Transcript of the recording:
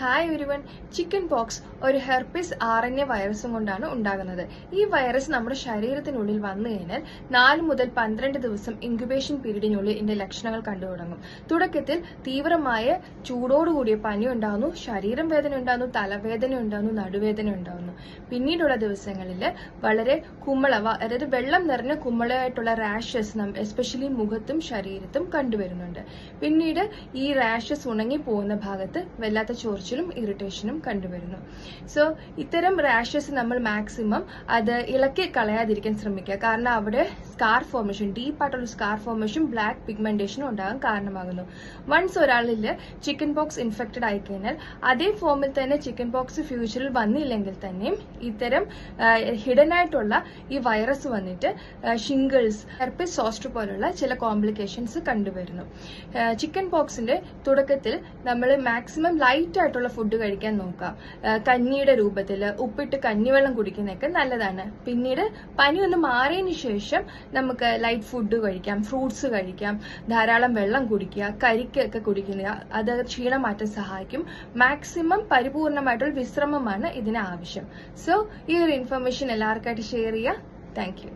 Hi everyone. Chicken pox ഒരു herpes RNA വൈറസും കൊണ്ടാണ് ഉണ്ടാകുന്നത്. ഈ വൈറസ് നമ്മുടെ ശരീരത്തിനുള്ളിൽ വന്നു കഴിഞ്ഞാൽ 4 മുതൽ 12 ദിവസം ഇൻക്യുബേഷൻ പീരീഡിനുള്ളിൽ ഇതിന്റെ ലക്ഷണങ്ങൾ കണ്ടു തുടങ്ങും. തുടക്കത്തിൽ തീവ്രമായ ചൂടോടുകൂടിയ പനി ഉണ്ടാകുന്നു, ശരീരം വേദന ഉണ്ടാകുന്നു, തലവേദന ഉണ്ടാകുന്നു, നടുവേദന ഉണ്ടാകുന്നു. പിന്നീടുള്ള ദിവസങ്ങളിൽ വളരെ കുമ്മളവ, അതായത് വെള്ളം നിറഞ്ഞ കുമ്മളയായിട്ടുള്ള റാഷസ് എസ്പെഷ്യലി മുഖത്തും ശരീരത്തും കണ്ടുവരുന്നുണ്ട്. പിന്നീട് ഈ റാഷസ് ഉണങ്ങിപ്പോകുന്ന ഭാഗത്ത് വല്ലാത്ത ചൊറിച്ചിലും ഇറിറ്റേഷനും കണ്ടുവരുന്നു. സോ ഇത്തരം റാഷസ് നമ്മൾ മാക്സിമം അത് ഇളക്കി കളയാതിരിക്കാൻ ശ്രമിക്കുക. കാരണം അവിടെ സ്കാർ ഫോർമേഷൻ, ഡീപ്പായിട്ടുള്ള സ്കാർ ഫോർമേഷൻ, ബ്ലാക്ക് പിഗ്മെന്റേഷനും ഉണ്ടാകാൻ കാരണമാകുന്നു. വൺസ് ഒരാളിൽ ചിക്കൻ പോക്സ് ഇൻഫെക്റ്റഡ് ആയിക്കഴിഞ്ഞാൽ അതേ ഫോമിൽ തന്നെ ചിക്കൻ പോക്സ് ഫ്യൂച്ചറിൽ വന്നില്ലെങ്കിൽ തന്നെയും ഇത്തരം ഹിഡൻ ആയിട്ടുള്ള ഈ വൈറസ് വന്നിട്ട് ഷിംഗിൾസ്, ഹെർപ്പിസ് സോസ്റ്റർ പോലുള്ള ചില കോംപ്ലിക്കേഷൻസ് കണ്ടുവരുന്നു. ചിക്കൻ പോക്സിന്റെ തുടക്കത്തിൽ നമ്മൾ മാക്സിമം ലൈറ്റ് ആയിട്ടുള്ള ഫുഡ് കഴിക്കാൻ നോക്കാം. കഞ്ഞിയുടെ രൂപത്തിൽ ഉപ്പിട്ട് കഞ്ഞിവെള്ളം കുടിക്കുന്നതൊക്കെ നല്ലതാണ്. പിന്നീട് പനി ഒന്ന് മാറിയതിന് ശേഷം നമുക്ക് ലൈറ്റ് ഫുഡ് കഴിക്കാം, ഫ്രൂട്ട്സ് കഴിക്കാം, ധാരാളം വെള്ളം കുടിക്കുക, കരിക്കൊക്കെ കുടിക്കുക. അത് ക്ഷീണം മാറ്റാൻ സഹായിക്കും. മാക്സിമം പരിപൂർണമായിട്ടുള്ള വിശ്രമമാണ് ഇതിന് ആവശ്യം. സോ ഈ ഒരു ഇൻഫർമേഷൻ എല്ലാവർക്കായിട്ട് ഷെയർ ചെയ്യുക. Thank you.